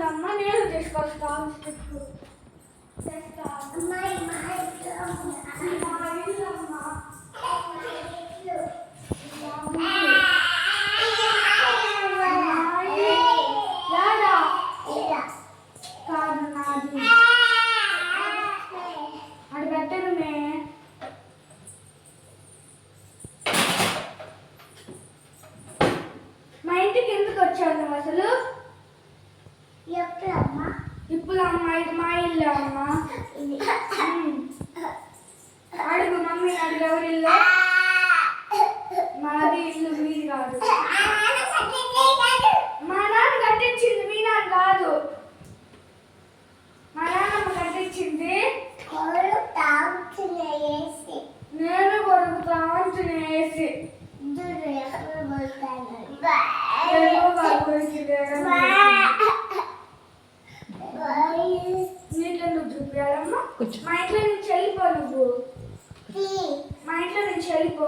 అమ్మ నేను తీసుకొస్తాను కాదు నాది అది పెట్టను మా ఇంటికి ఎందుకు వచ్చాను అసలు ఇప్పుడు అమ్మ ఇది మా ఇల్లు అమ్మ అడుగు మమ్మీ అడుగు ఎవరి ఇల్లు మాది ఇల్లు మీది కాదు మా నాన్న కట్టించింది మీ నాన్న కాదు మా నాన్నమ్మ కట్టించింది నేను కొడుకుతా అంటునేసి నీకెందుకు చూపించాలమ్మా మా ఇంట్లో నుంచి వెళ్ళిపో నువ్వు మా ఇంట్లో నుంచి వెళ్ళిపో